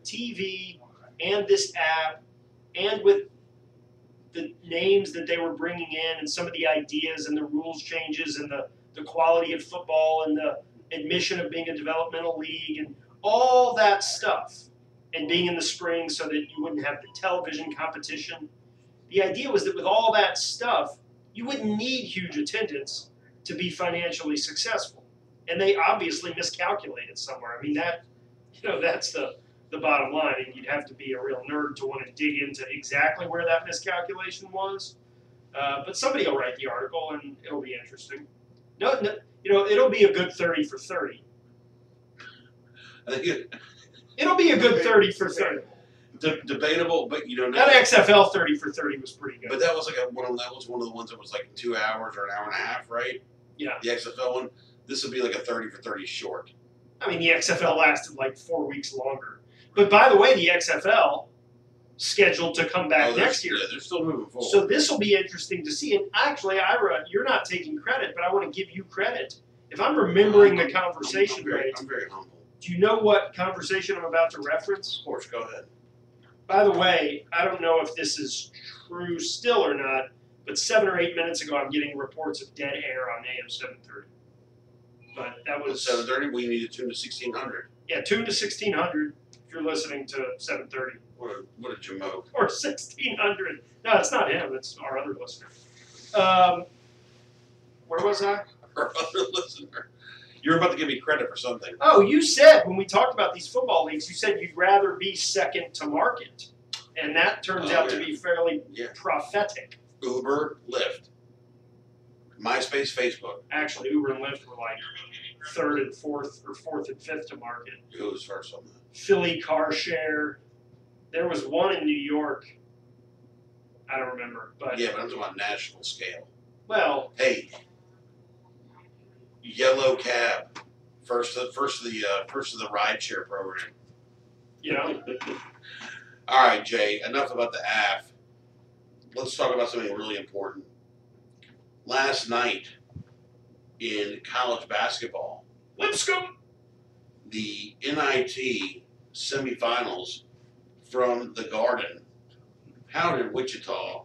TV and this app and with the names that they were bringing in and some of the ideas and the rules changes and the quality of football and the admission of being a developmental league and all that stuff, and being in the spring so that you wouldn't have the television competition. The idea was that with all that stuff, you wouldn't need huge attendance to be financially successful. And they obviously miscalculated somewhere. I mean, that's the bottom line. And you'd have to be a real nerd to want to dig into exactly where that miscalculation was. But somebody will write the article, and it'll be interesting. No, it'll be a good 30 for 30. It'll be a good 30 for 30. Debatable, but that XFL 30 for 30 was pretty good. But that was one of the ones that was like 2 hours or an hour and a half, right? Yeah. The XFL one. This would be like a 30 for 30 short. I mean, the XFL lasted like 4 weeks longer. But by the way, the XFL scheduled to come back next year. Yeah, they're still moving forward. So this will be interesting to see. And actually, Ira, you're not taking credit, but I want to give you credit. If I'm remembering the conversation right, I'm very humble. Do you know what conversation I'm about to reference? Of course, go ahead. By the way, I don't know if this is true still or not, but 7 or 8 minutes ago, I'm getting reports of dead air on AM 730. But that was 7:30. We need to tune to 1600. Yeah, tune to 1600 if you're listening to 730. What a jamoke. Or 1600. No, it's not him. It's our other listener. Where was I? Our other listener. You're about to give me credit for something. Oh, you said when we talked about these football leagues, you said you'd rather be second to market. And that turns out to be fairly prophetic. Uber, Lyft, MySpace, Facebook. Actually, Uber and Lyft were like third and fourth or fourth and fifth to market. Who was first on that? Philly Car Share. There was one in New York. I don't remember, but yeah, but I'm talking about national scale. Well, hey, Yellow Cab, first of the rideshare program. Yeah. All right, Jay. Enough about the AF. Let's talk about something really important. Last night in college basketball, Lipscomb, the NIT semifinals from the Garden. How did Wichita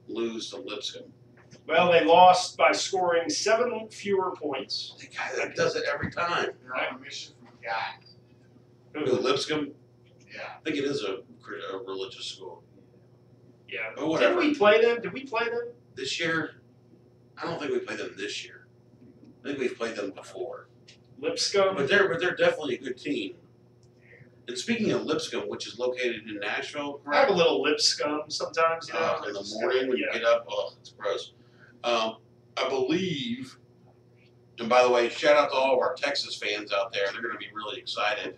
lose to Lipscomb? Well, they lost by scoring 7 fewer points. The guy that does it every time. They're on a mission from God. Who, Lipscomb? Yeah. I think it is a religious school. Yeah. But whatever. Did we play them? Did we play them? This year? I don't think we played them this year. I think we've played them before. Lipscomb? But they're definitely a good team. And speaking of Lipscomb, which is located in Nashville, I have a little Lipscomb sometimes, you know. In the morning when you get up, it's gross. I believe, and by the way, shout out to all of our Texas fans out there. They're going to be really excited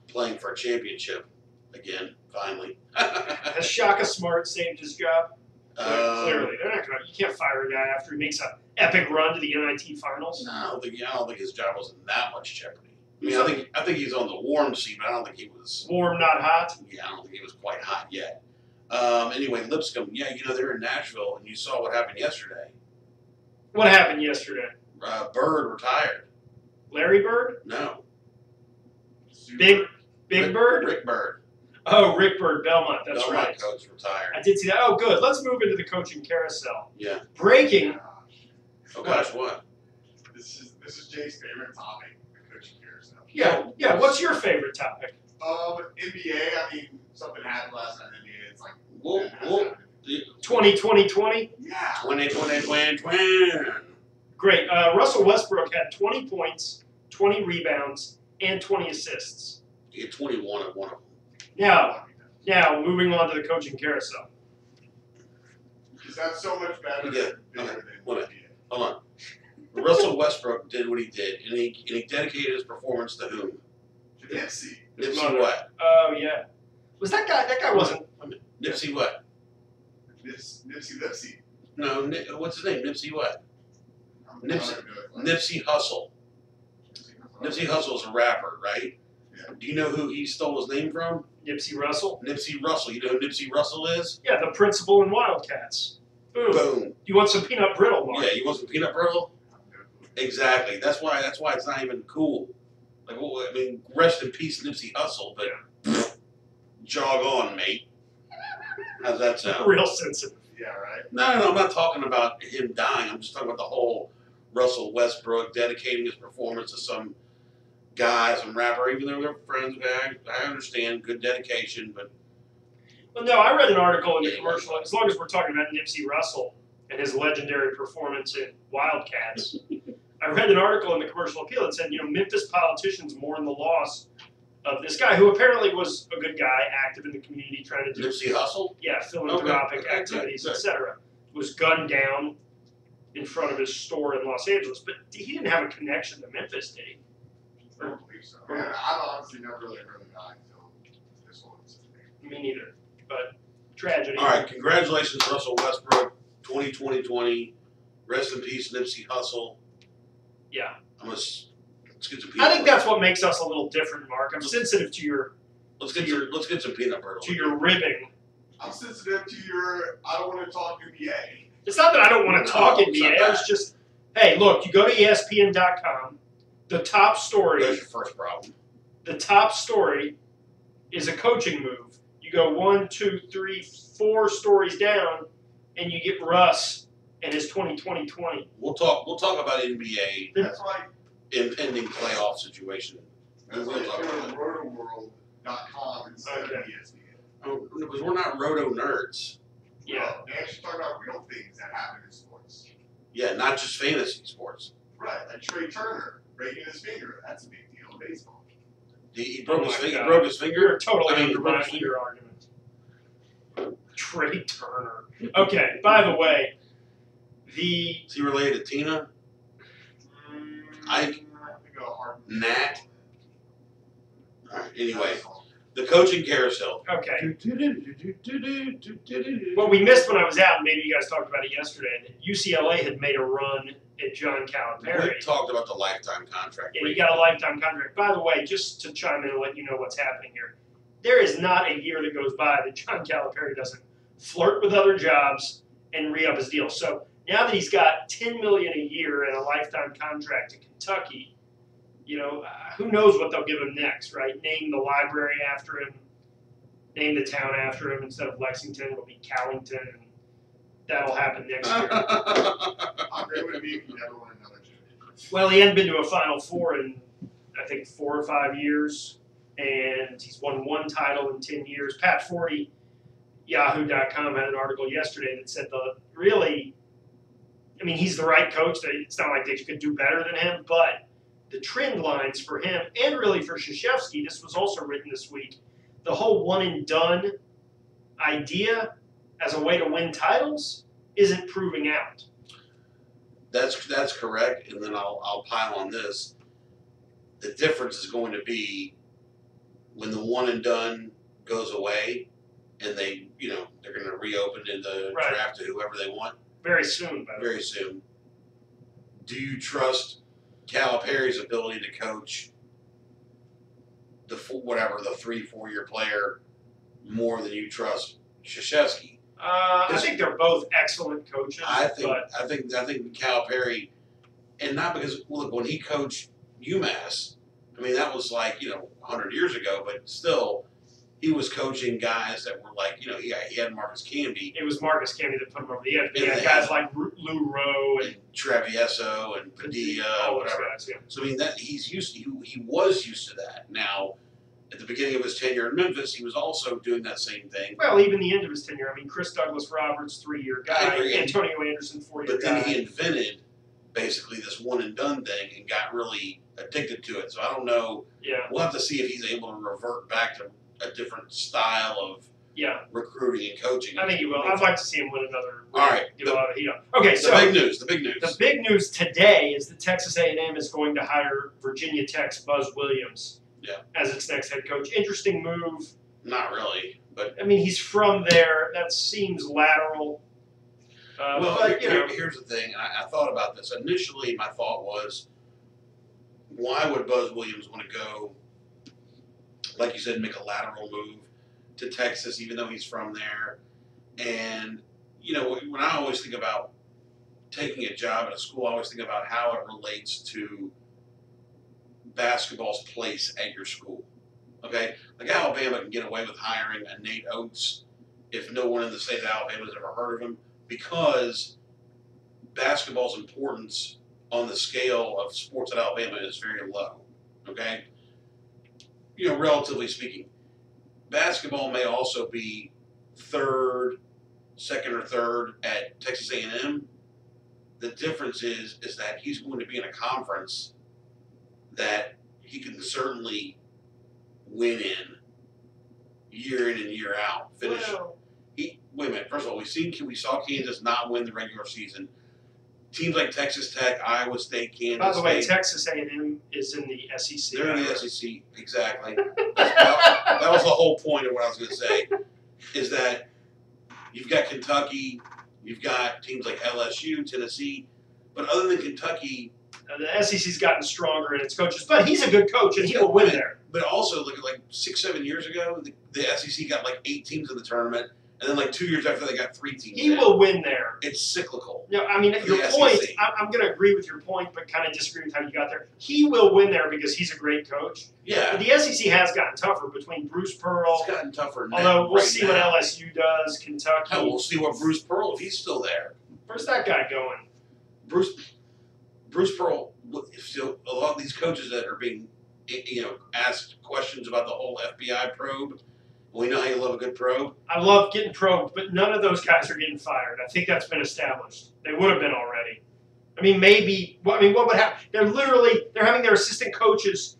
playing for a championship again, finally. Has Shaka Smart saved his job? Clearly. They're not gonna, you can't fire a guy after he makes an epic run to the NIT finals. No, I don't think his job was in that much jeopardy. I mean, I think he's on the warm seat, but I don't think he was warm, not hot. Yeah, I don't think he was quite hot yet. Anyway, Lipscomb, they're in Nashville, and you saw what happened yesterday. What happened yesterday? Bird retired. Larry Bird? No. Big Bird? Rick Bird. Oh, Rick Bird, Belmont. That's Belmont right. coach retired. I did see that. Oh, good. Let's move into the coaching carousel. Yeah. Breaking. Oh gosh, what? This is Jay's favorite topic, the coaching carousel. Yeah. What's your favorite topic? NBA. I mean, something happened last night in NBA. It's like 2020. Yeah. 2020. Great. Russell Westbrook had 20 points, 20 rebounds, and 20 assists. He had 21 of one of them. Now, moving on to the coaching carousel. Is that so much better than Hold on. Russell Westbrook did what he did, and he dedicated his performance to whom? Nipsey. Nipsey what? Oh, yeah. Was that guy? That guy wasn't. Nipsey what? Nipsey. No, what's his name? Nipsey what? Nipsey Hussle. Nipsey Hussle is a rapper, right? Yeah. Do you know who he stole his name from? Nipsey Russell. Nipsey Russell. You know who Nipsey Russell is? Yeah, the principal in Wildcats. Boom. You want some peanut brittle, Mark? Yeah, you want some peanut brittle? Exactly. That's why it's not even cool. Like, well, I mean, rest in peace, Nipsey Hussle, but Jog on, mate. How's that sound? Real sensitive. Yeah, right. No, I'm not talking about him dying. I'm just talking about the whole Russell Westbrook dedicating his performance to some guy, some rapper, even though they're friends. I understand good dedication, but Well, no, I read an article in the commercial. As long as we're talking about Nipsey Russell and his legendary performance in Wildcats, I read an article in the Commercial Appeal that said, Memphis politicians mourn the loss of this guy who apparently was a good guy, active in the community, trying to do Nipsey Hussle. philanthropic Okay, activities, good. etc. Was gunned down in front of his store in Los Angeles, but he didn't have a connection to Memphis, did he? I don't believe so. Man, I honestly never really heard of the guy until this one. Me neither. But tragedy. All right, congratulations, Russell Westbrook, 2020. Rest in peace, Nipsey Hussle. Yeah. Let's get some. I think that's what makes us a little different, Mark. I'm sensitive to your Let's get some peanut butter. to your ribbing. I'm sensitive to your. I don't want to talk NBA. It's not that I don't want to talk it's not NBA. that. It's just, hey, look, you go to ESPN.com. The top story. There's your first problem. The top story is a coaching move. You go 1, 2, 3, 4 stories down, and you get Russ and his 2020. We'll talk about NBA That's like impending playoff situation. that's We'll like talk doing about it. rotoworld.com instead of Okay. ESPN. Oh, because we're not roto nerds. Yeah. No, they actually talk about real things that happen in sports. Yeah, not just fantasy sports. Right, like Trey Turner breaking his finger. That's a big deal in baseball. He broke his my finger. God. Broke his finger. You're totally I mean, undermining Russ- your argument. Trey Turner. Okay, by the way, the Is he related to Tina? Ike? We go hard. Nat? All right. Anyway, the coaching carousel. okay. What we missed when I was out, and maybe you guys talked about it yesterday, that UCLA had made a run at John Calipari. We talked about the lifetime contract. And he got a lifetime contract. By the way, just to chime in and let you know what's happening here, there is not a year that goes by that John Calipari doesn't flirt with other jobs and re-up his deal. So now that he's got $10 million a year and a lifetime contract in Kentucky, who knows what they'll give him next, right? Name the library after him, name the town after him. Instead of Lexington, it'll be Callington, and that'll happen next year. How great would it be if you never won another championship? Well, he hadn't been to a Final Four in, I think, 4 or 5 years, and he's won 1 title in 10 years. Pat Forty, Yahoo.com, had an article yesterday that said he's the right coach. It's not like they could do better than him, but the trend lines for him, and really for Krzyzewski, this was also written this week, the whole one-and-done idea as a way to win titles isn't proving out. That's correct, and then I'll pile on this. The difference is going to be when the one and done goes away, and they're going to reopen in the Right. draft to whoever they want Very soon, by the way. very soon. Do you trust Calipari's ability to coach the 3-4 year player more than you trust Krzyzewski? I think they're both excellent coaches. I think but Calipari, and not because look, when he coached UMass, that was 100 years ago, but still, he was coaching guys that were he had Marcus Camby it was Marcus Camby that put him over the edge. But Yeah, he had they guys had- like Lou Rowe and and Travieso and Padilla, all those whatever. guys. Yeah. So he was used to that. Now, at the beginning of his tenure in Memphis, he was also doing that same thing. Well, even the end of his tenure. Chris Douglas Roberts, 3-year I guy. agree. Antonio Anderson, 4-year But then guy. he invented basically this one and done thing and got really addicted to it. So I don't know. Yeah, We'll have to see if he's able to revert back to a different style of yeah. recruiting and coaching. I think he will. I'd like to see him win another. All right. Get a lot of heat on. Okay, The so big news. The big news. the big news today is that Texas A&M is going to hire Virginia Tech's Buzz Williams as its next head coach. Interesting move. Not really, but He's from there. That seems lateral. But here's the thing. I thought about this. Initially, my thought was, why would Buzz Williams want to go, like you said, make a lateral move to Texas, even though he's from there? And, when I always think about taking a job at a school, I always think about how it relates to basketball's place at your school. Okay, like Alabama can get away with hiring a Nate Oates if no one in the state of Alabama has ever heard of him, because basketball's importance on the scale of sports at Alabama is very low. Okay, relatively speaking, basketball may also be second or third at Texas A&M. The difference is that he's going to be in a conference that he can certainly win in and year out. Finish. Well, Wait a minute. First of all, we saw Kansas not win the regular season. Teams like Texas Tech, Iowa State, Kansas by the way, State, Texas A&M is in the SEC. they're in the SEC. Exactly. That was the whole point of what I was going to say. Is that you've got Kentucky, you've got teams like LSU, Tennessee, but other than Kentucky, The SEC's gotten stronger in its coaches, but he's a good coach and he will win there. but also look at like 6-7 years ago, the SEC got like 8 teams in the tournament, and then like 2 years after they got 3 teams. He will win there. It's cyclical. No, I mean, For your the point, SEC. I'm going to agree with your point, but kind of disagree with how you got there. He will win there because he's a great coach. Yeah, But the SEC has gotten tougher between Bruce Pearl, it's gotten tougher now. although we'll right see now. what LSU does, Kentucky. Hell, we'll see what Bruce Pearl, if he's still there. Where's that guy going? Bruce Pearl, still a lot of these coaches that are being, asked questions about the whole FBI probe. We know how you love a good probe. I love getting probed, but none of those guys are getting fired. I think that's been established. They would have been already. I mean, maybe. What would happen? They're having their assistant coaches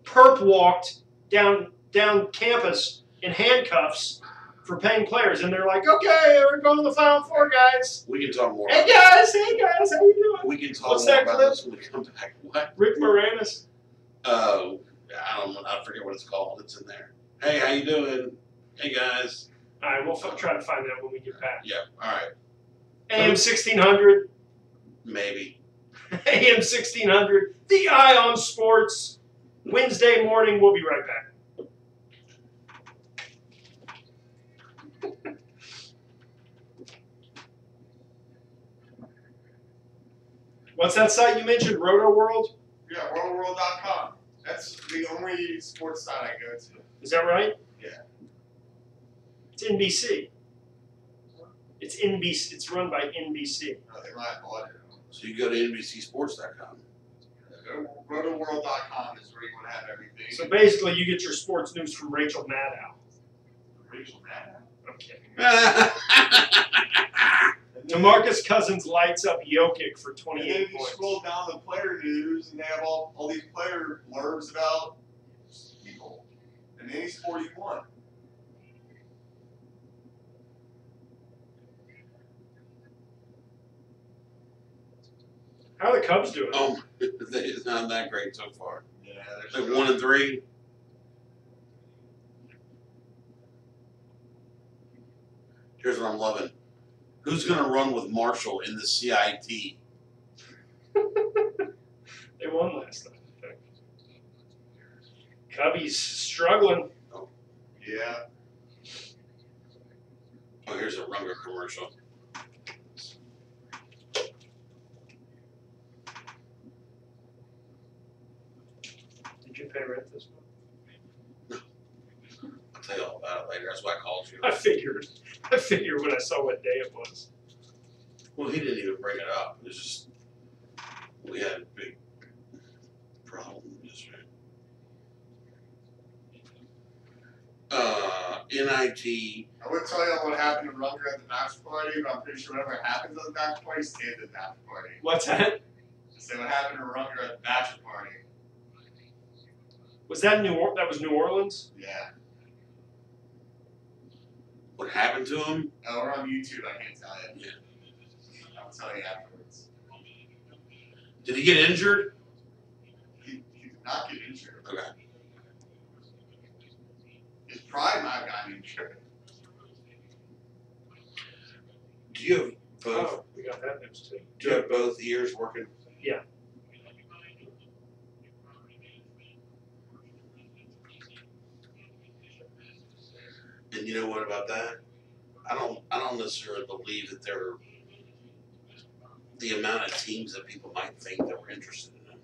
perp walked down campus in handcuffs for paying players, and they're like, "Okay, we're going to the Final Four, guys. We can talk more. Hey about guys, how you doing?" We can talk What's more that about clip? this when we come back. What? Rick Moranis. I don't know. I forget what it's called. It's in there. Hey, how you doing? Hey guys. All right, we'll try to find that when we get back. Yeah. All right. AM 1600. Maybe. AM 1600. The Eye on Sports. Wednesday morning. We'll be right back. What's that site you mentioned? Roto World? Yeah, rotoworld.com. That's the only sports site I go to. Is that right? Yeah. It's NBC. It's NBC. It's run by NBC. No, they might have bought it. So you go to NBCSports.com. Rotoworld.com is where you want to have everything. So basically, you get your sports news from Rachel Maddow. Rachel Maddow. I'm kidding. And then- DeMarcus Cousins lights up Jokic for And 28 then you points. scroll down the player news, and they have all these player blurbs about people in any sport you want. How are the Cubs doing? It's not that great so far. Yeah, Like 1-3. Here's what I'm loving. Who's going to run with Marshall in the CIT? They won last night, I think. Cubbies struggling. Yeah. Oh, here's a Runger commercial. Did you pay rent this month? I'll tell you all about it later. That's why I called you. I figured when I saw what day it was. Well, he didn't even bring it up. It was just, we had a big problem yesterday. NIT. I would tell you what happened to Runger at the bachelor party, but I'm pretty sure whatever happens at the bachelor party stays at the bachelor party. What's that? So what happened to Runger at the bachelor party? Was that that was New Orleans? Yeah. What happened to him? Oh, we're on YouTube, I can't tell you. Yeah. I'll tell you afterwards. Did he get injured? He did not get injured. Okay. His pride might have gotten injured. Do you have both? Oh, we got that news too. Do you have both ears working? Yeah. And you know what about that? I don't necessarily believe that there are the amount of teams that people might think that were interested in him.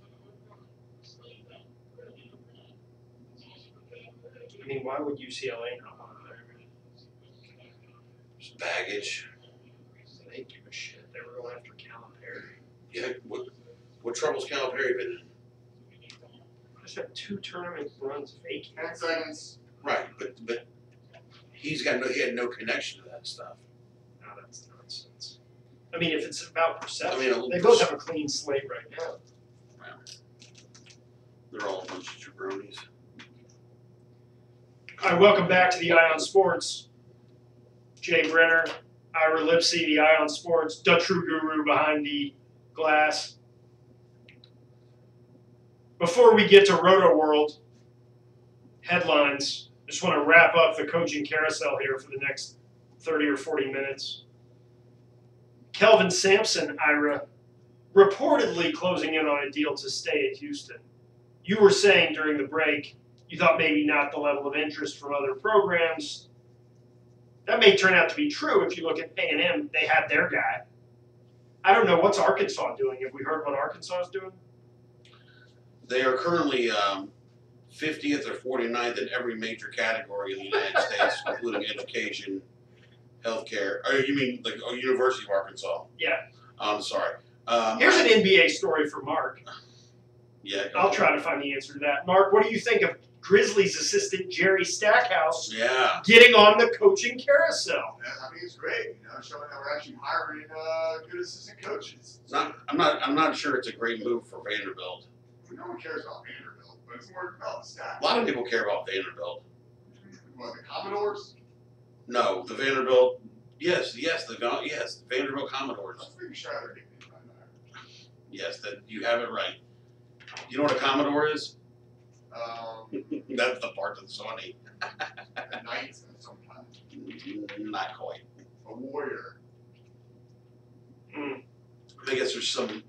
I mean, why would UCLA not want to hire him? Just baggage. They give a shit. They were going after Calipari. Yeah. What trouble's Calipari been in? Just had 2 tournament runs vacant. 10 seconds. Right, but he had no connection to that stuff. No, that's nonsense. I mean, if it's about perception, I mean, they both have a clean slate right now. They're all a bunch of jabronis. All right, welcome back to the Ion Sports. Jay Brenner, Ira Lipsy, the Ion Sports, the true guru behind the glass. Before we get to Roto World headlines, I just want to wrap up the coaching carousel here for the next 30 or 40 minutes. Kelvin Sampson, Ira, reportedly closing in on a deal to stay at Houston. You were saying during the break you thought maybe not the level of interest from other programs. That may turn out to be true if you look at A&M. They had their guy. I don't know. What's Arkansas doing? Have we heard what Arkansas is doing? They are currently 50th or 49th in every major category in the United States, including education, healthcare. Or you mean like University of Arkansas? Yeah. I'm sorry. Here's an NBA story for Mark. Yeah. I'll try to find the answer to that. Mark, what do you think of Grizzlies assistant Jerry Stackhouse Yeah. getting on the coaching carousel? Yeah, I think it's great. Showing that we're actually hiring good assistant coaches. I'm not sure it's a great move for Vanderbilt. No one cares about Vanderbilt, but it's more about the staff. A lot of people care about Vanderbilt. What, the Commodores? No, the Vanderbilt. Yes, the Vanderbilt Commodores. I'm pretty sure they're getting it by now. Yes, that you have it right. You know what a Commodore is? That's the part that's funny. A knight sometimes. Not quite. A warrior. I guess there's some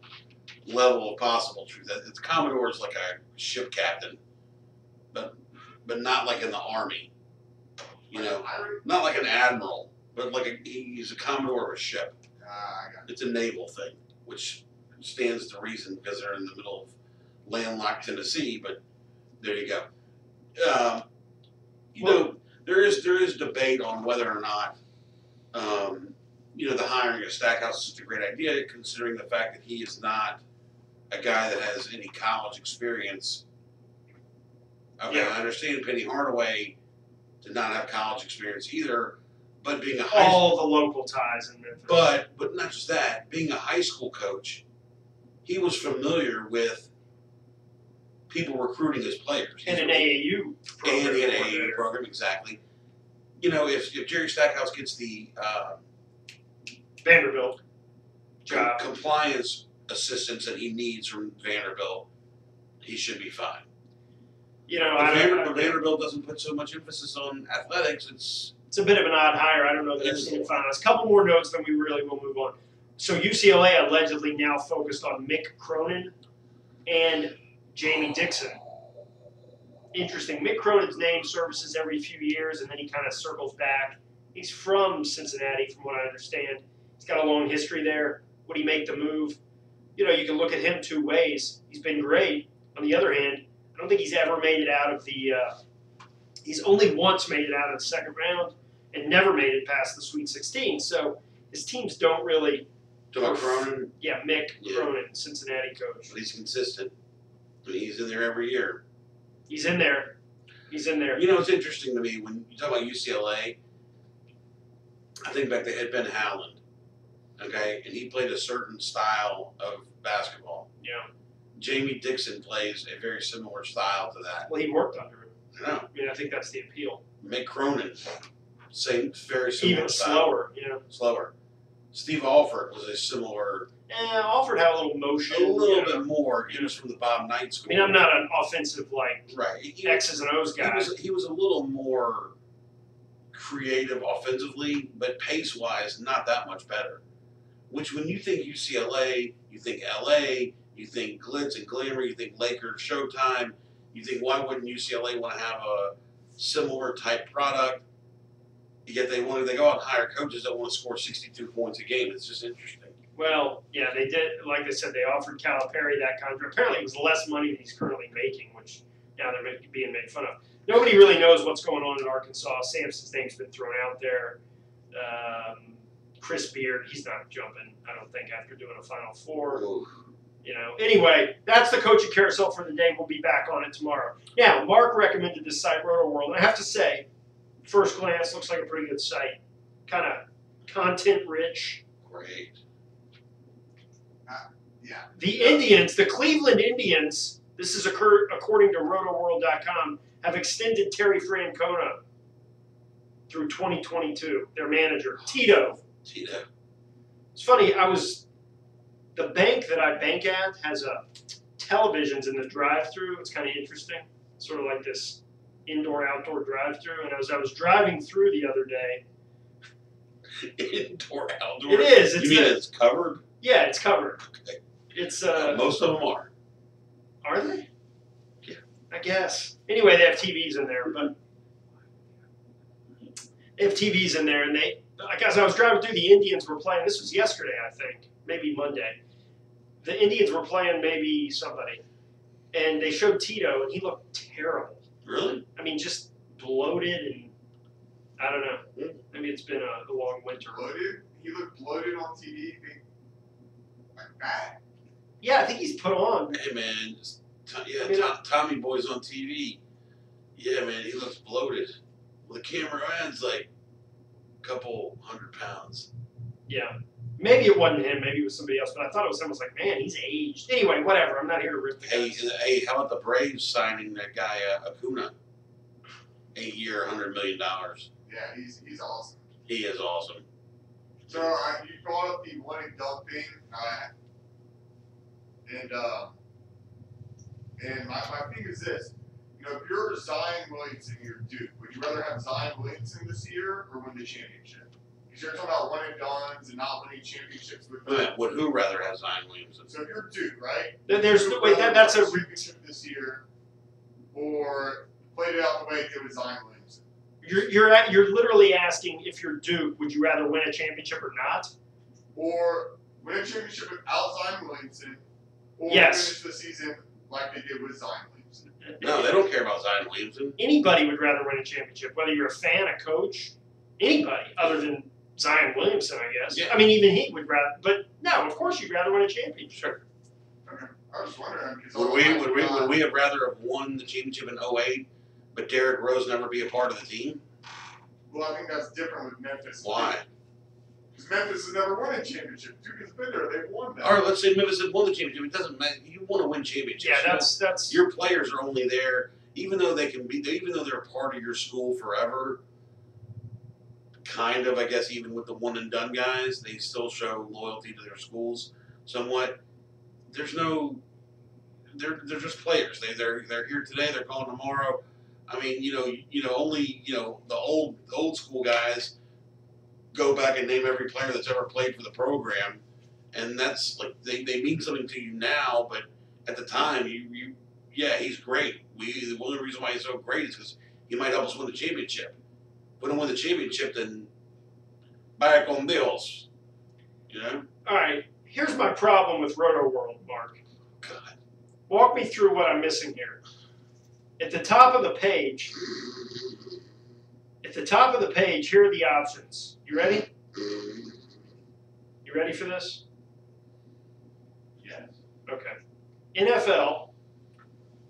level of possible truth. The Commodore is like a ship captain, but not like in the Army. You know, not like an admiral, but like he's a Commodore of a ship. I got it. It's a naval thing, which stands to reason because they're in the middle of landlocked Tennessee. But there you go. You know, there is debate on whether or not the hiring of Stackhouse is such a great idea, considering the fact that he is not a guy that has any college experience. Okay, Yeah. I understand Penny Hardaway did not have college experience either, but being a All the local ties in Memphis. but not just that, being a high school coach, he was familiar with people recruiting his players. in an AAU program. And in an AAU program, exactly. You know, if Jerry Stackhouse gets the Vanderbilt job. compliance assistance that he needs from Vanderbilt, he should be fine. You know, But Vanderbilt doesn't put so much emphasis on athletics. it's a bit of an odd hire. I don't know that I've seen it finalized. A couple more notes, then we really will move on. So UCLA allegedly now focused on Mick Cronin and Jamie Dixon. Interesting. Mick Cronin's name surfaces every few years, and then he kind of circles back. He's from Cincinnati, from what I understand. He's got a long history there. Would he make the move? You know, you can look at him 2 ways. He's been great. On the other hand, I don't think he's ever made it out of the he's only once made it out of the second round and never made it past the Sweet 16. So his teams don't really. To Cronin, Yeah, Mick Yeah. Cronin, Cincinnati coach. but he's consistent. I mean, he's in there every year. He's in there. He's in there. You know, it's interesting to me when you talk about UCLA. I think back to Ed Ben Howland, okay, and he played a certain style of basketball. Yeah. Jamie Dixon plays a very similar style to that. Well, he worked under him. I know. I mean, I think that's the appeal. Mick Cronin, same, very similar Even style. slower, you know. Slower. Steve Alford was a similar, Alford had a little motion. a little you know. bit more. He was from the Bob Knight I school. mean, I'm not an offensive, like, right. He, X's and O's guy. he was a little more creative offensively, but pace-wise, not that much better. Which, when you think UCLA, you think LA, you think glitz and glamour, you think Lakers Showtime, you think why wouldn't UCLA want to have a similar type product? Yet they go out and hire coaches that want to score 62 points a game. It's just interesting. Well, yeah, they did. Like I said, they offered Calipari that contract. Apparently, it was less money than he's currently making, which now they're being made fun of. Nobody really knows what's going on in Arkansas. Sampson's name's been thrown out there. Chris Beard, he's not jumping, I don't think, after doing a Final Four. Oof. You know. Anyway, that's the coaching carousel for the day. We'll be back on it tomorrow. Now, Mark recommended this site, Roto World, and I have to say, first glance, looks like a pretty good site. Kind of content rich. Great. Yeah. The Indians, the Cleveland Indians, this is according to rotoworld.com, have extended Terry Francona through 2022, their manager, Tito. Tito. It's funny, the bank that I bank at has televisions in the drive-through. It's kind of interesting, sort of like this indoor-outdoor drive-through. And as I was driving through the other day, Indoor, outdoor. it is. You mean it's covered? Yeah, it's covered. Okay. It's Most of them are. Are they? Yeah, I guess. Anyway, they have TVs in there, but they have TVs in there, and like as I was driving through, the Indians were playing. This was yesterday, I think, maybe Monday. The Indians were playing maybe somebody, and they showed Tito, and he looked terrible. Really? I mean, just bloated, and I don't know. Maybe it's been a long winter. Bloated? He looked bloated on TV. Like that. Yeah, I think he's put on. Hey man, I mean, Tommy Boy's on TV. Yeah, man, he looks bloated. Well, the camera ends like a couple 100 pounds. Yeah. Maybe it wasn't him. Maybe it was somebody else. But I thought it was him. I was like, man, he's aged. Anyway, whatever. I'm not here to rip the Hey, guys. hey, how about the Braves signing that guy Acuna? 8-year, $100 million. Yeah, he's awesome. He is awesome. So you brought up the one and done thing, and my thing is this: you know, if you're Zion Williamson, you're Duke. Would you rather have Zion Williamson this year or win the championship? Because you're talking about one and dones and not winning championships with them. Would who rather have Zion Williamson? So if you're Duke, right? There's Would you wait. rather That's win a. championship this year, or played it out the way it did with Zion Williamson. You're literally asking if you're Duke, would you rather win a championship or not? Or win a championship without Zion Williamson, or Yes. finish the season like they did with Zion Williamson. No, they don't care about Zion Williamson. Anybody would rather win a championship, whether you're a fan, a coach, anybody other than Zion Williamson, I guess. Yeah. I mean, even he would rather. But no, of course you'd rather win a championship. Sure. Okay. I was wondering because Would we have rather have won the championship in 08, but Derrick Rose never be a part of the team? Well, I think that's different with Memphis. Why? Because Memphis has never won a championship. Duke has been there; they've won that. All right, let's say Memphis had won the championship. It doesn't matter. You want to win championships. Yeah, You that's. your players are only there, even though even though they're part of your school forever. Kind of, I guess, even with the one and done guys, they still show loyalty to their schools somewhat. They're just players. They're here today. They're gone tomorrow. I mean, only the old school guys go back and name every player that's ever played for the program, and that's like they mean something to you now, but at the time, he's great. The only reason why he's so great is because he might help us win the championship. If we don't win the championship, then back on Dios. All right. Here's my problem with Roto World, Mark. God. Walk me through what I'm missing here. At the top of the page, here are the options. You ready? You ready for this? Yes. Okay. NFL,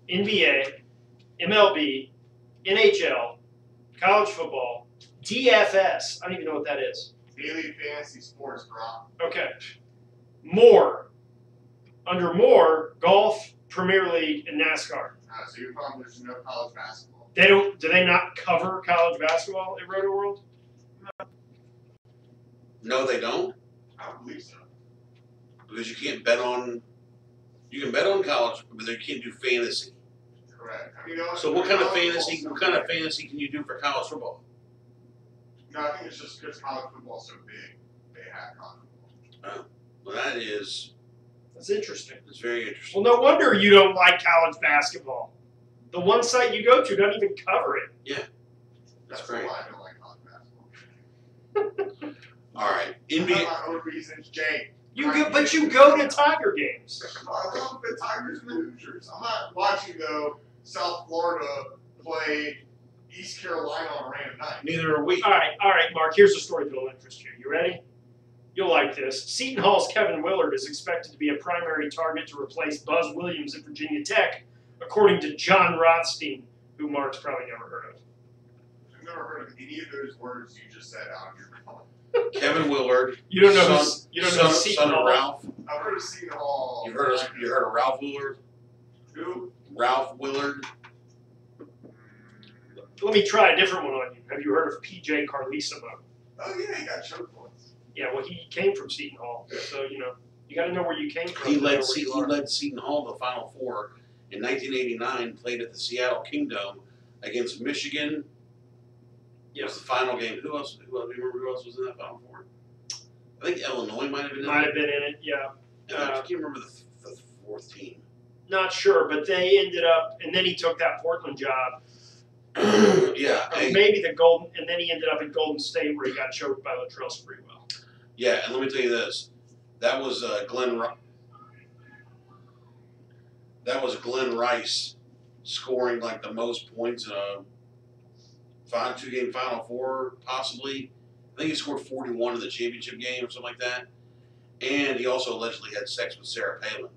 NBA, MLB, NHL, college football, DFS. I don't even know what that is. Daily fantasy sports, bro. Okay. More. Under more, golf, Premier League, and NASCAR. So you're telling me there's no college basketball? Do they not cover college basketball at Roto World? No, they don't, I don't believe so. because you can't bet on. You can bet on college, but you can't do fantasy. Correct. I mean, So what kind of fantasy? What kind of fantasy can you do for college football? No, I think it's just because college football is so big. They have college football. Well, that's interesting. very interesting. Well, no wonder you don't like college basketball. The one site you go to doesn't even cover it. That's why great. I don't like college basketball. All right, I NBA. have my own reasons, Jay. But you go to Tiger games. I love the Tigers and the Hoosiers. I'm not watching though South Florida play East Carolina on a random night. Neither are we. All right, Mark. Here's a story that'll interest you. You ready? You'll like this. Seton Hall's Kevin Willard is expected to be a primary target to replace Buzz Williams at Virginia Tech, according to John Rothstein, who Mark's probably never heard of. I've never heard of any of those words you just said out of your mouth. Kevin Willard. You don't know son, who Seton son Hall. of Ralph. I've heard of Seton Hall. You heard of Ralph Willard? Who? Ralph Willard. Let me try a different one on you. Have you heard of P.J. Carlesimo? Oh yeah, he got choked once. Yeah, well, he came from Seton Hall, so you got to know where you came from. He to know led where you are. Seton Hall to the Final Four in 1989. Played at the Seattle Kingdom against Michigan. It was the final game. Who else? Do you remember who else was in that Final Four? I think Illinois might have been in Might it. have been in it, yeah. And I can't remember the fourth team. Not sure, but they ended up, and then he took that Portland job. Yeah. Or Hey, maybe the Golden, and then he ended up at Golden State where he got choked by Latrell Sprewell. yeah, and let me tell you this. That was Glenn Rice scoring like the most points in a 2-game Final Four, possibly. I think he scored 41 in the championship game or something like that. And he also allegedly had sex with Sarah Palin.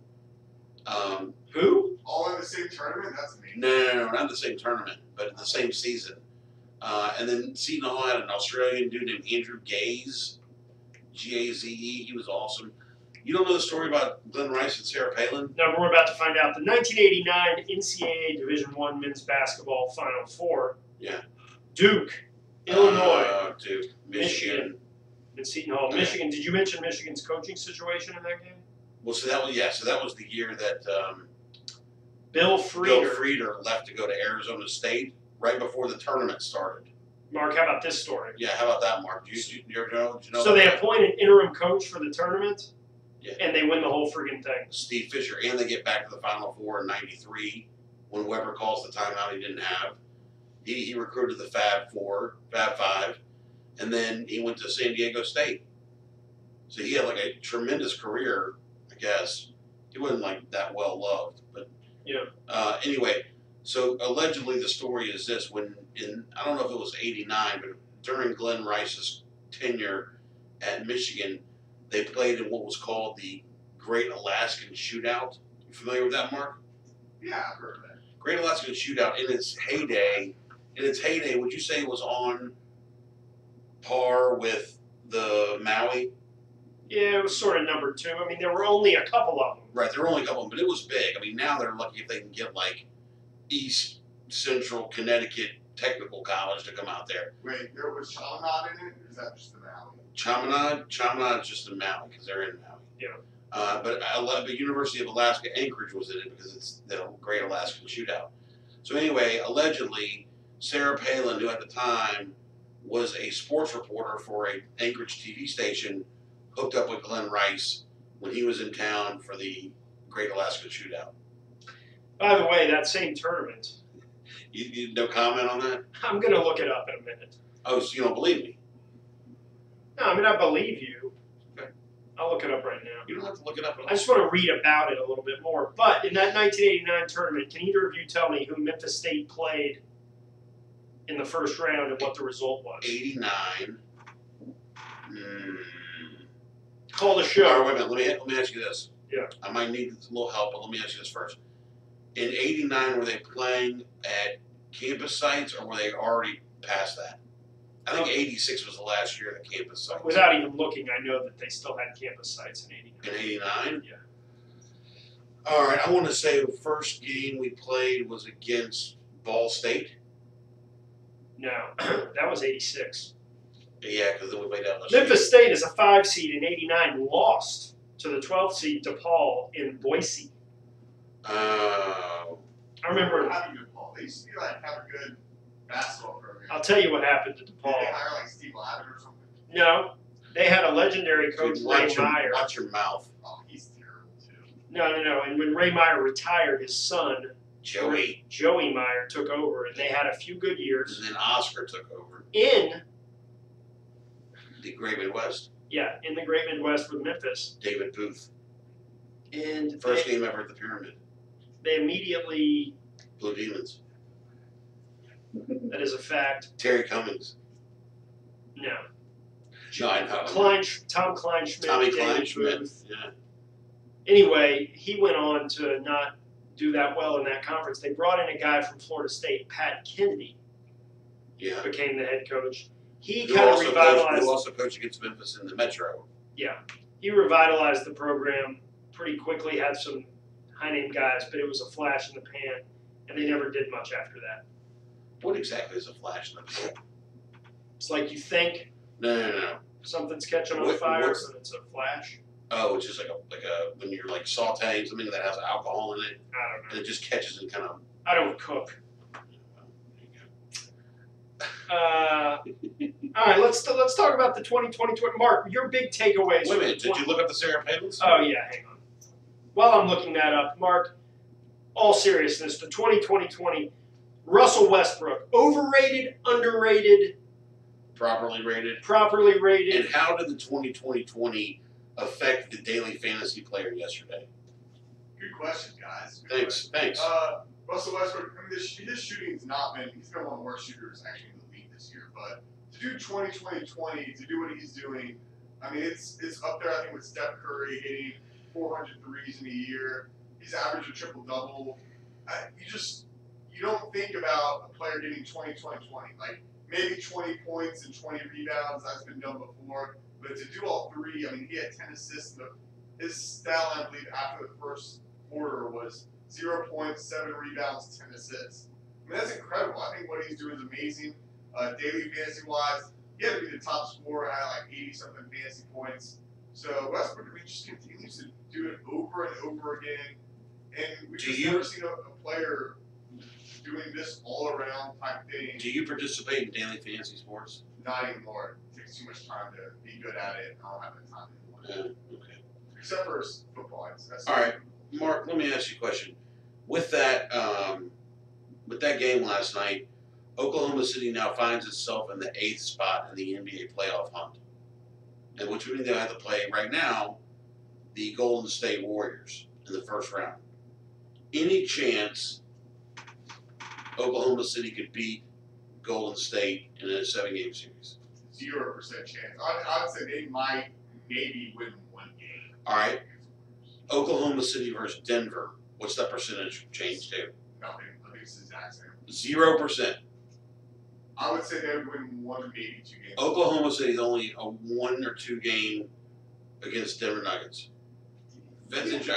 Who? All in the same tournament? That's amazing. No, not the same tournament, but in the same season. And then Seton Hall had an Australian dude named Andrew Gaze, G-A-Z-E. He was awesome. You don't know the story about Glenn Rice and Sarah Palin? No, we're about to find out. The 1989 NCAA Division I men's basketball Final Four. Yeah. Duke, Illinois, Duke, Michigan. and Seton Hall. Okay. Michigan. Did you mention Michigan's coaching situation in that game? Well, so that was the year that Bill Bill Frieder. Frieder left to go to Arizona State right before the tournament started. Mark, how about this story? Yeah, how about that, Mark? Do you ever know? Do you know So about they that? appoint an interim coach for the tournament, Yeah. and they win the whole friggin' thing. Steve Fisher, and they get back to the Final Four in '93 when Weber calls the timeout he didn't have. He recruited the Fab Five, and then he went to San Diego State. So he had like a tremendous career, I guess. He wasn't like that well loved, but Yeah. Anyway, so allegedly the story is this: I don't know if it was '89, but during Glenn Rice's tenure at Michigan, they played in what was called the Great Alaskan Shootout. You familiar with that, Mark? Yeah, I've heard of that. Great Alaskan Shootout in its heyday. Would you say it was on par with the Maui? Yeah, it was sort of number two. I mean, there were only a couple of them. Right, there were only a couple, but it was big. I mean, now they're lucky if they can get like East Central Connecticut Technical College to come out there. Wait, there was Chaminade in it, or is that just the Valley? Chaminade is just in Maui because they're in Maui. Yeah. But University of Alaska Anchorage was in it because it's the Great Alaskan Shootout. So anyway, allegedly, Sarah Palin, who at the time was a sports reporter for a Anchorage TV station, hooked up with Glenn Rice when he was in town for the Great Alaskan Shootout. By the way, that same tournament, You no comment on that? I'm going to look it up in a minute. Oh, so you don't believe me? No, I mean, I believe you. Okay. I'll look it up right now. You don't have to look it up at all. I just want to read about it a little bit more. But in that 1989 tournament, can either of you tell me who Memphis State played in the first round and what the result was? 89. Call the All right, show. wait a minute. Let me ask you this. Yeah. I might need a little help, but let me ask you this first. In '89, were they playing at campus sites, or were they already past that? I think '86 was the last year of the campus sites. Without even looking, I know that they still had campus sites in 89. In '89. Yeah. All right. I want to say the first game we played was against Ball State. No, that was 86. Yeah, because then we played LSU. Memphis State is a 5 seed in 89, lost to the 12 seed DePaul in Boise. I remember. Having good ball. They used to be like have a good basketball program. I'll tell you what happened to Did DePaul. they hire like Steve Lavin or something? No, they had a legendary coach, Dude, Ray Meyer. watch your mouth, Oh, he's terrible too. No. And when Ray Meyer retired, his son, Joey. Joey Meyer, took over, and they had a few good years And then Oscar took over in the Great Midwest. in the Great Midwest with Memphis. David Booth. And First game ever at the Pyramid. they immediately Blue Demons. That is a fact. Terry Cummings. No. No, I know. Tom Kleinschmidt. Tommy David Kleinschmidt. Booth. Yeah. Anyway, he went on to not do that well in that conference. They brought in a guy from Florida State, Pat Kennedy, Yeah. became the head coach. He Who kind of also revitalized. coached against Memphis in the Metro. Yeah, he revitalized the program pretty quickly. Had some high-name guys, but it was a flash in the pan, and they never did much after that. What exactly is a flash in the pan? It's like you think No. something's catching on fire, what's- but it's a flash. Oh, it's just like a when you're like sautéing something that has alcohol in it, I don't and know. it just catches and kind of. I don't cook. All right, let's talk about the 2020. Mark, your big takeaways. Wait a minute, did you look up the Sarah Palin? Oh yeah, hang on. While I'm looking that up, Mark, all seriousness, the 2020 Russell Westbrook, overrated, underrated, Properly rated. properly rated. And how did the 2020 affect the daily fantasy player yesterday? Good question, guys. Good Thanks. Russell Westbrook, I mean, his shooting's not been, he's been one of the worst shooters actually in the league this year. But to do 20-20-20, to do what he's doing, I mean, it's up there, I think, with Steph Curry hitting 400 threes in a year. He's averaged a triple-double. You don't think about a player getting 20-20-20. Like, maybe 20 points and 20 rebounds, that's been done before. But to do all three, I mean, he had 10 assists. His stat line, I believe, after the first quarter was 0 points, 7 rebounds, 10 assists. I mean, that's incredible. I think what he's doing is amazing. Daily fantasy-wise, he had to be the top scorer at like 80-something fantasy points. So Westbrook, I mean, just continues to do it over and over again. And we've just never seen a player doing this all-around type thing. Do you participate in daily fantasy sports? Not anymore. It takes too much time to be good at it. I don't have the time anymore. Yeah. Okay. Except for football. That's All right. Mark, let me ask you a question. With that game last night, Oklahoma City now finds itself in the 8th spot in the NBA playoff hunt, and which means they have to play right now the Golden State Warriors in the first round. Any chance Oklahoma City could beat Golden State in a 7-game series? 0% chance. I'd say they might maybe win one game. All right. Oklahoma City versus Denver. What's that percentage change to? Nothing. I think it's the exact same. 0%. I would say they would win one, maybe 2 games. Oklahoma City's only a 1 or 2 game against Denver Nuggets. That's interesting.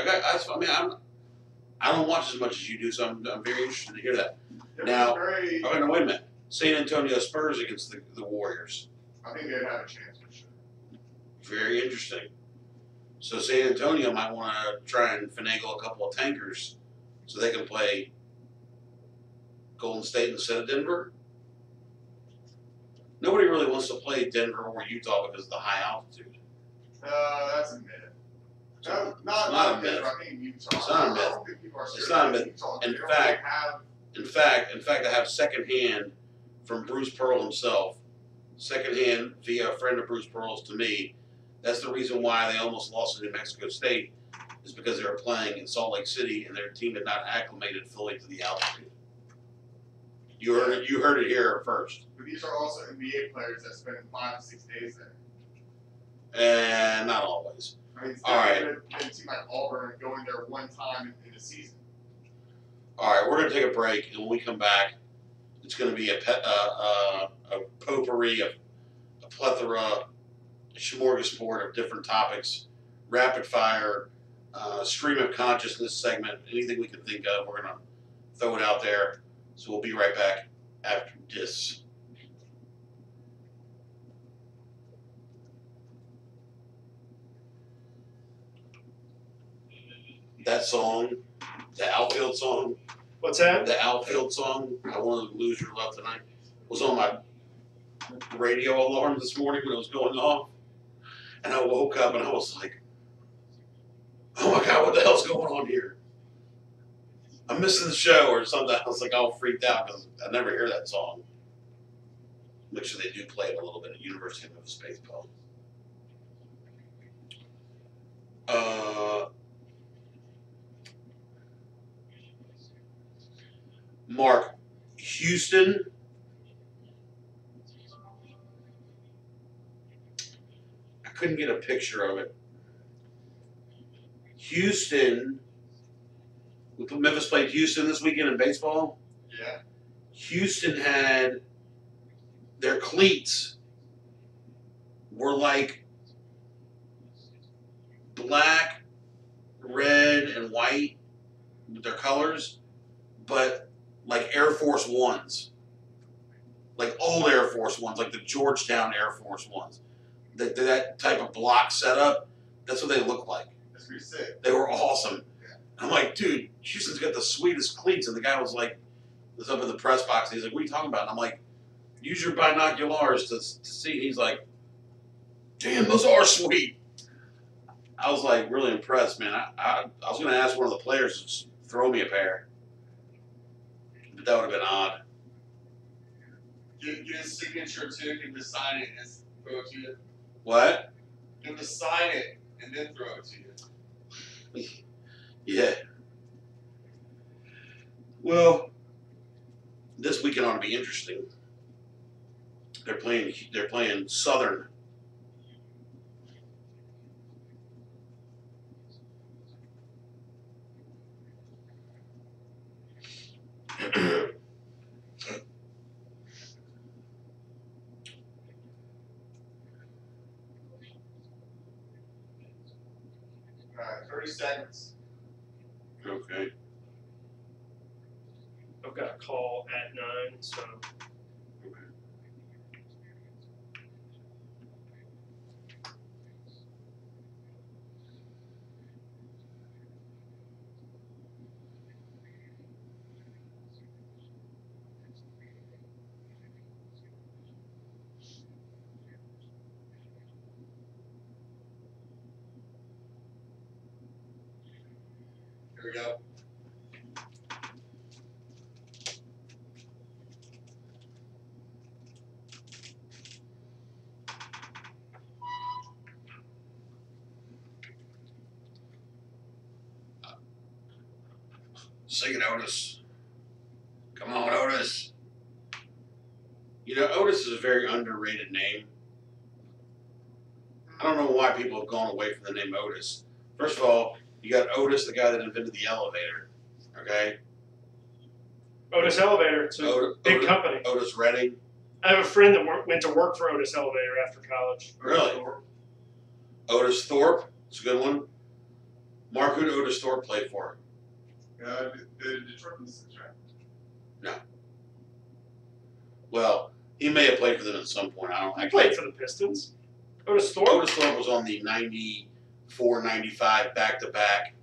I don't watch as much as you do, so I'm very interested to hear that. Now, wait a minute. San Antonio Spurs against the Warriors. I think they'd have a chance for sure. Very interesting. So San Antonio might want to try and finagle a couple of tankers so they can play Golden State instead of Denver. Nobody really wants to play Denver or Utah because of the high altitude. That's a myth. Not a myth. I think Utah. It's not a myth. I don't think people are serious. It's not a myth. Utah, In they don't fact- have, In fact, I have secondhand from Bruce Pearl himself, secondhand via a friend of Bruce Pearl's to me. That's the reason why they almost lost to New Mexico State, is because they were playing in Salt Lake City and their team had not acclimated fully to the altitude. You heard it here first. but these are also NBA players that spend 5 to 6 days there. And not always. I mean, it's All right. different than a team like Auburn going there one time in a season. All right, we're going to take a break, and when we come back, it's going to be a potpourri, a plethora, a smorgasbord of different topics, rapid fire, stream of consciousness segment, anything we can think of, we're going to throw it out there. So we'll be right back after this. That song, the outfield song, What's that? the outfield song, I Want to Lose Your Love Tonight, was on my radio alarm this morning when it was going off. And I woke up and I was like, oh my God, what the hell's going on here? I'm missing the show or something. I was like all freaked out because I never hear that song. Make sure they do play it a little bit at University of Memphis Baseball. Mark, Houston couldn't get a picture of it. Houston. Memphis played Houston this weekend in baseball. Yeah. Houston had their cleats were like black, red, and white with their colors, but like Air Force Ones. Like old Air Force Ones, like the Georgetown Air Force Ones. That type of block setup, that's what they look like. That's pretty sick. They were awesome. I'm like, dude, Houston's got the sweetest cleats. And the guy was up in the press box. He's like, what are you talking about? And I'm like, use your binoculars to see. He's like, damn, those are sweet. I was like really impressed, man. I was going to ask one of the players to just throw me a pair. But that would have been odd. Get his signature too, get him to sign it and throw it to you. What? Get him to sign it and then throw it to you. Yeah. Well, this weekend ought to be interesting. They're playing Southern. Alright, 30 seconds. Okay. I've got a call at 9, so. Here we go. Sing it, Otis. Come on, Otis. You know, Otis is a very underrated name. I don't know why people have gone away from the name Otis. First of all, you got Otis, the guy that invented the elevator. Okay? Otis Elevator, it's a big company. Otis Redding. I have a friend that went to work for Otis Elevator after college. Really? Otis Thorpe. It's a good one. Mark, who did Otis Thorpe play for? The Detroit Pistons, right? Well, he may have played for them at some point. I Played for the Pistons. Otis Thorpe? Otis Thorpe was on the 94-95 back-to-back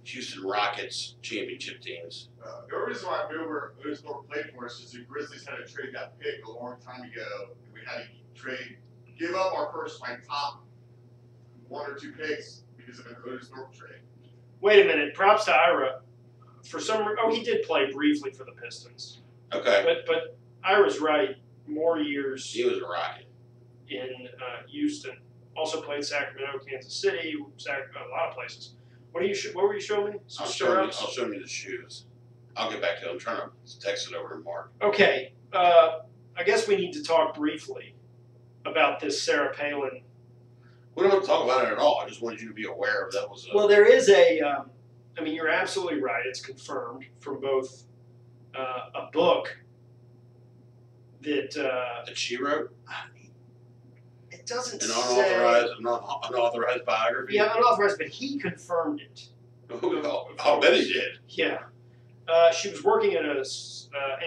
Houston Rockets championship teams. The only reason why I knew where Otis Thorpe played for us is the Grizzlies had to trade that pick a long time ago. And we had to give up our first top 1 or 2 picks because of an Otis Thorpe trade. Wait a minute. Props to Ira. He did play briefly for the Pistons. Okay. But Ira's right. More years He was a Rocket. in Houston. Also played Sacramento, Kansas City, a lot of places. What were you showing me? Some I'll stirrups? show you the shoes. I'll get back to it. I'm trying to text it over to Mark. Okay. I guess we need to talk briefly about this Sarah Palin. We don't have to talk about it at all. I just wanted you to be aware of that was. Well, there is you're absolutely right. It's confirmed from both a book that she wrote it doesn't an say unauthorized biography. Yeah, unauthorized, but he confirmed it. I'll bet he did. Yeah, she was working at a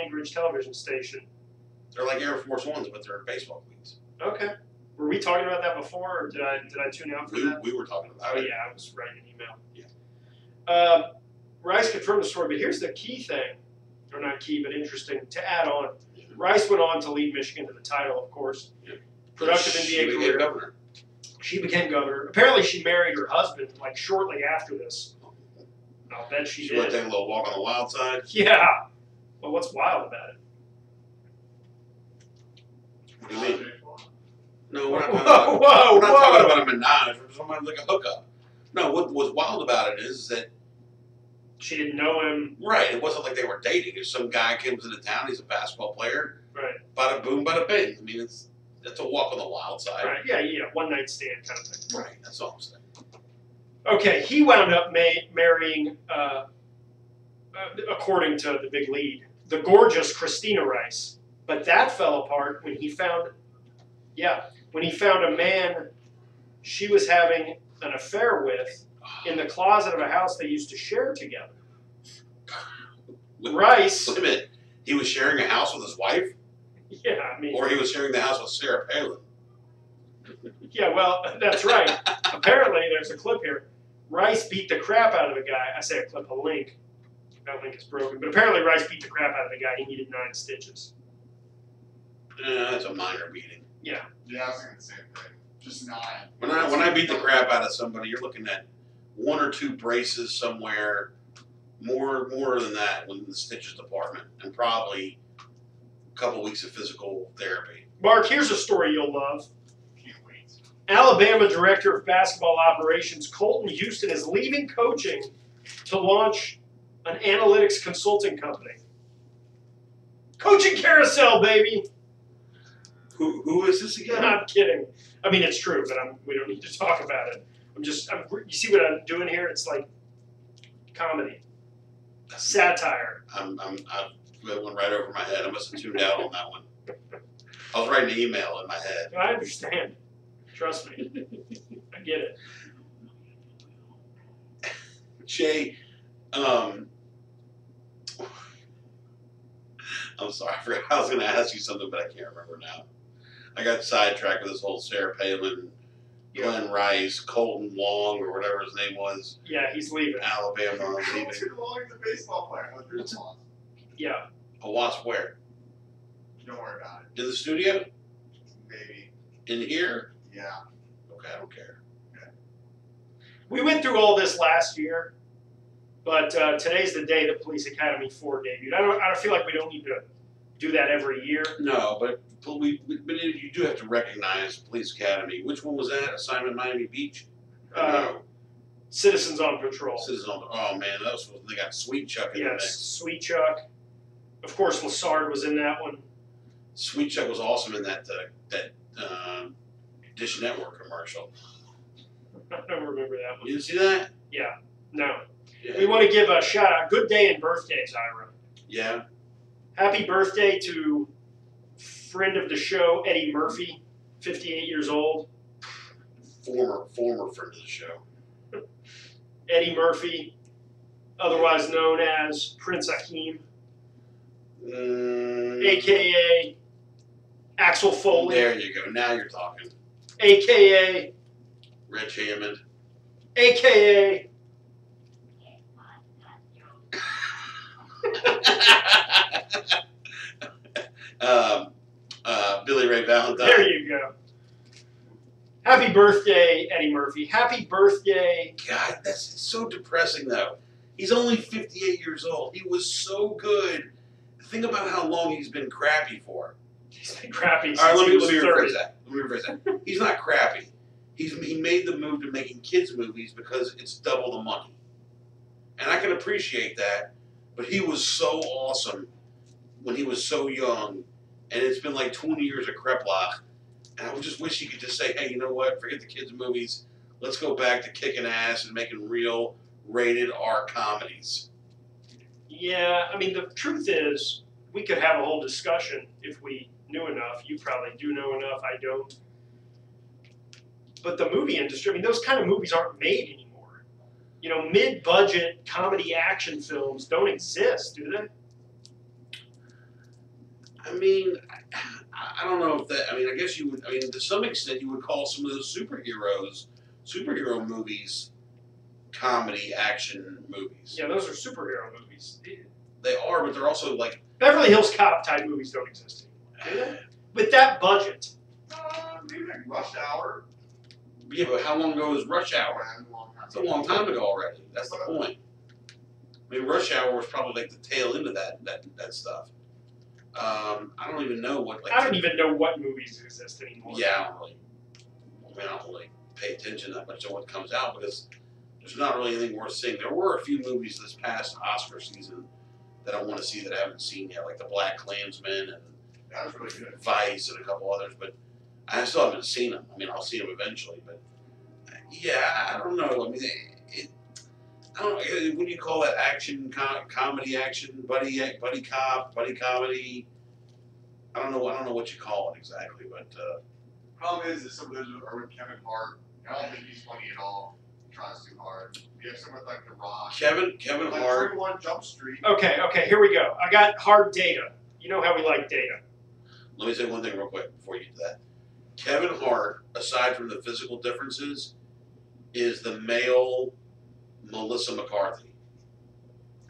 Anchorage television station. They're like Air Force Ones, but they're baseball cleats. Okay, were we talking about that before, or did I tune out for that? We were talking about it. Yeah, I was writing an email. Yeah. Rice confirmed the story, but here's the key thing, or not key, but interesting to add on. Rice went on to lead Michigan to the title, of course. Yeah. Productive She NBA became career. governor. She became governor. Apparently, she married her husband shortly after this. I'll bet she She went did. take a little walk on the wild side. Yeah. Well, what's wild about it? What do you mean? No, we're not Whoa, talking about. whoa, We're not whoa. talking about a menage or something like a hookup. No, what was wild about it is that She didn't know him. right. It wasn't like they were dating. If some guy comes into town, he's a basketball player. Right. Bada boom, bada bing. I mean, it's That's a walk on the wild side. Right? Yeah. One night stand kind of thing. Right. That's all I'm saying. Okay, he wound up marrying, according to the big lead, the gorgeous Christina Rice. But that fell apart when he found, a man she was having an affair with in the closet of a house they used to share together. Rice. Wait a minute. He was sharing a house with his wife? Yeah, I mean. Or he was sharing the house with Sarah Palin? Yeah, well, that's right. Apparently, there's a clip here. Rice beat the crap out of the guy. I say a clip, a link. That link is broken. But apparently, Rice beat the crap out of the guy. He needed 9 stitches. That's a minor beating. Yeah. Yeah, I was thinking the same thing. Just 9. When I beat the crap out of somebody, you're looking at 1 or 2 braces somewhere, more than that in the stitches department, and probably a couple weeks of physical therapy. Mark, here's a story you'll love. Can't wait. Alabama Director of Basketball Operations Colton Houston is leaving coaching to launch an analytics consulting company. Coaching carousel, baby. Who is this again? I'm kidding. I mean, it's true, but we don't need to talk about it. You see what I'm doing here? It's like comedy, satire. That went right over my head. I must have tuned out on that one. I was writing an email in my head. I understand. Trust me. I get it. Jay, I'm sorry. I forgot I was going to ask you something, but I can't remember now. I got sidetracked with this whole Sarah Palin, Glenn Rice, Colton Long, or whatever his name was. Yeah, he's leaving. Alabama leaving. Too long as a baseball player. Went through the loss. Yeah. A wasp where? Don't worry about it. In the studio? Maybe. In here? Yeah. Okay, I don't care. We went through all this last year, but today's the day that Police Academy 4 debuted. I don't feel like we don't need to do that every year. No, but you do have to recognize Police Academy. Which one was that? Assignment Miami Beach? No. Citizens on Patrol. Citizens on. Oh man, they got Sweet Chuck in the Yes, mix. Sweet Chuck. Of course, Lassard was in that one. Sweet Chuck was awesome in that Dish Network commercial. I don't remember that one. You didn't see that? Yeah, no. Yeah. We want to give a shout out. Good day and birthdays, Ira. Yeah. Happy birthday to friend of the show, Eddie Murphy, 58 years old. Former friend of the show. Eddie Murphy, otherwise known as Prince Akeem, a.k.a. Axel Foley, There you go. Now you're talking. a.k.a. Rich Hammond. a.k.a. Billy Ray Valentine. There you go. Happy birthday, Eddie Murphy. Happy birthday. God, that's so depressing, though. He's only 58 years old. He was so good. Think about how long he's been crappy for. He's been crappy since All right, let he me was rephrase 30. that. He's not crappy. He made the move to making kids movies because it's double the money. And I can appreciate that, but he was so awesome when he was so young, and it's been like 20 years of Kreplach, and I just wish he could just say, hey, you know what, forget the kids' movies, let's go back to kicking ass and making real rated R comedies. Yeah, I mean, the truth is, we could have a whole discussion if we knew enough. You probably do know enough, I don't. But the movie industry, I mean, those kind of movies aren't made anymore. You know, mid-budget comedy action films don't exist, do they? I mean, I don't know if that, I mean, I guess you would, I mean, to some extent you would call some of those superhero movies, comedy action movies. Yeah, those are superhero movies. They are, but they're also like... Beverly Hills Cop type movies don't exist anymore, do they? With that budget. Maybe like Rush Hour. Yeah, but how long ago was Rush Hour? It's a long time ago already. That's the point. I mean, Rush Hour was probably like the tail end of that stuff. I don't even know what. Like, I don't even know what movies exist anymore. Yeah, I don't really pay attention that much to what comes out because there's not really anything worth seeing. There were a few movies this past Oscar season that I want to see that I haven't seen yet, like The Black Klansman and That was really good. Vice and a couple others. But I still haven't seen them. I mean, I'll see them eventually, but yeah, I don't know. I mean, I don't know. What do you call that? Action, comedy, action, buddy cop, buddy comedy. I don't know. I don't know what you call it exactly, but Problem is that some of those are with Kevin Hart. I don't think he's funny at all. He tries too hard. You have someone like The Rock. Kevin like Hart. 21 Jump Street. Okay, here we go. I got hard data. You know how we like data. Let me say one thing real quick before you do that. Kevin Hart, aside from the physical differences, is the male Melissa McCarthy.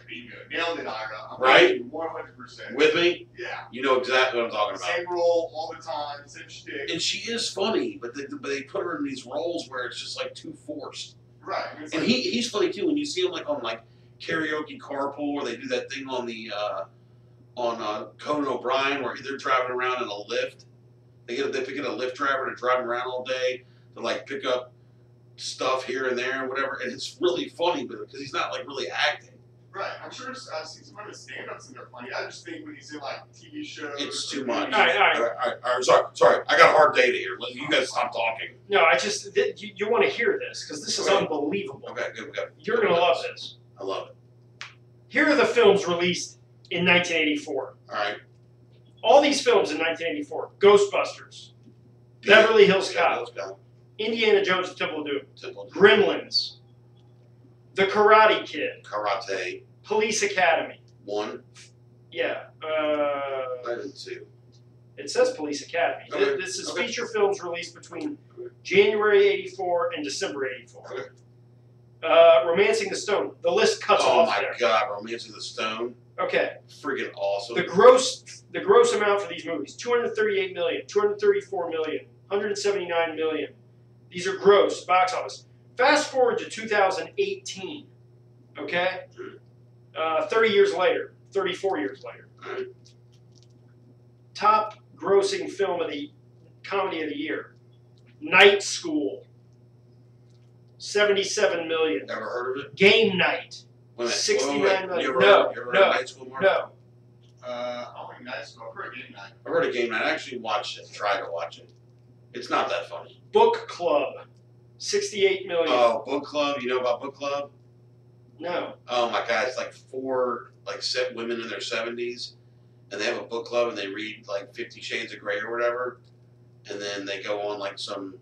Bingo. Nailed it, Ira. I'm Right? 100%. With me? Yeah. You know exactly what I'm talking about. Same role all the time, same shtick. And she is funny, but they put her in these roles where it's just like too forced. Right. I mean, it's And like, he's funny too. When you see him like on like karaoke carpool, or they do that thing on the Conan O'Brien where they're driving around in a lift. They pick up a Lyft driver to drive around all day to like pick up stuff here and there and whatever. And it's really funny, but because he's not like really acting. right. I'm sure I've seen some of his stand-ups and they're funny. I just think when he's in like TV shows. It's or too much. movies- All right. Sorry. I got a hard data here. You guys stop talking. No, I just you want to hear this because this is Okay. unbelievable. Okay, good. We got. You're gonna love this. I love it. Here are the films released in 1984. All right. All these films in 1984: Ghostbusters, Beverly Hills Cop, Indiana Jones and Temple of Doom, Temple. Gremlins, The Karate Kid, Karate. Police Academy. 1. Yeah, I did 2. it says Police Academy. Okay. This is Okay. feature films released between Okay. January '84 and December '84. Okay. Romancing the Stone. The list cuts Oh off my there. God, Romancing the Stone. Okay. Freaking awesome. The gross amount for these movies: 238 million, 234 million, 179 million. These are gross box office. Fast forward to 2018. Okay. 30 years later, 34 years later. Alright. Top grossing film of the comedy of the year: Night School. 77 million. Ever heard of it? Game Night. Wait a minute. 69 million. You ever No, heard, you ever no, heard of Night School, Mark? No. I don't think nice. I've heard Game Night. I heard of Game Night. I actually watched it. Tried to watch it. It's not that funny. Book Club. 68 million. Oh, Book Club. You know about Book Club? No. Oh my God, it's like 4 set women in their 70s, and they have a book club and they read like 50 Shades of Grey or whatever, and then they go on like some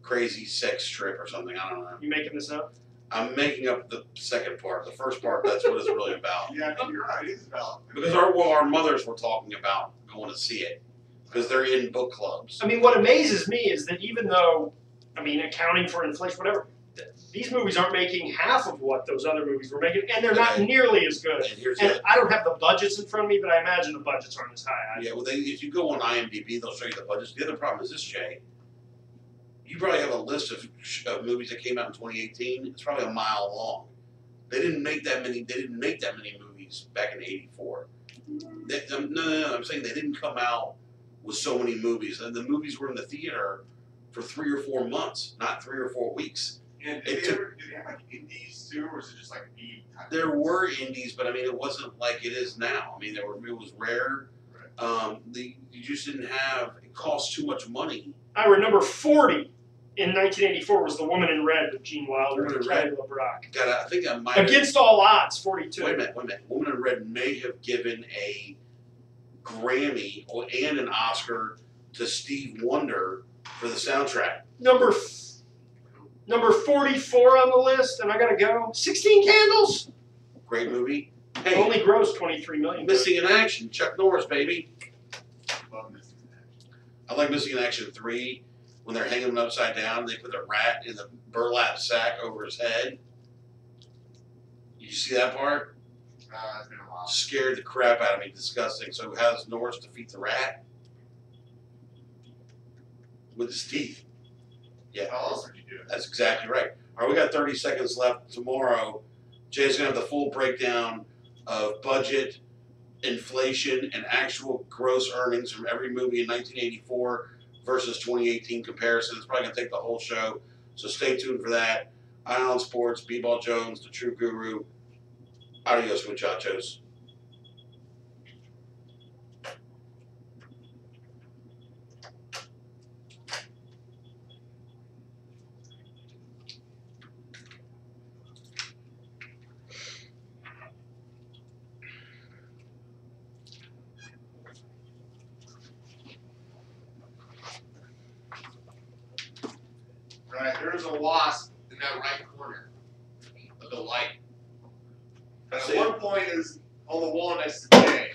crazy sex trip or something. I don't know. You making this up? I'm making up the second part. The first part, that's what it's really about. Yeah, I think you're right. It is about. Because our mothers were talking about going to see it because they're in book clubs. I mean, what amazes me is that even though, I mean, accounting for inflation, whatever, these movies aren't making half of what those other movies were making, and they're not Okay. nearly as good. And here's And it. I don't have the budgets in front of me, but I imagine the budgets aren't as high. Yeah, well, if you go on IMDb, they'll show you the budgets. The other problem is this, Jay. You probably have a list of movies that came out in 2018. It's probably a mile long. They didn't make that many. They didn't make that many movies back in '84. No. I'm saying they didn't come out with so many movies. And the movies were in the theater for 3 or 4 months, not 3 or 4 weeks. And did they have like indies too, or is it just like B type? There were indies, but I mean, it wasn't like it is now. I mean, it was rare. You just didn't have. It cost too much money. Ira, number 40 in 1984 was The Woman in Red with Gene Wilder Woman and in Red. Kelly LeBrock. I think I might. Against All Odds, 42. Wait a minute. Woman in Red may have given a Grammy and an Oscar to Steve Wonder for the soundtrack. Number 44 on the list, and I gotta go. 16 Candles. Great movie. Hey, Only grossed 23 million. Missing in Action. Chuck Norris, baby. Love Missing in Action. I like Missing in Action 3 when they're hanging him upside down. They put a rat in the burlap sack over his head. You see that part? It's been a while. Scared the crap out of me. Disgusting. So how does Norris defeat the rat? With his teeth. Yeah. How else would you do it? That's exactly right. All right, we got 30 seconds left. Tomorrow, Jay's going to have the full breakdown of budget, inflation, and actual gross earnings from every movie in 1984 versus 2018 comparison. It's probably going to take the whole show, so stay tuned for that. Ion Sports, B-Ball Jones, the True Guru. Adios, muchachos. right? There's a wasp in that right corner of the light. And See at it. one point, it was on the wall next to Jay.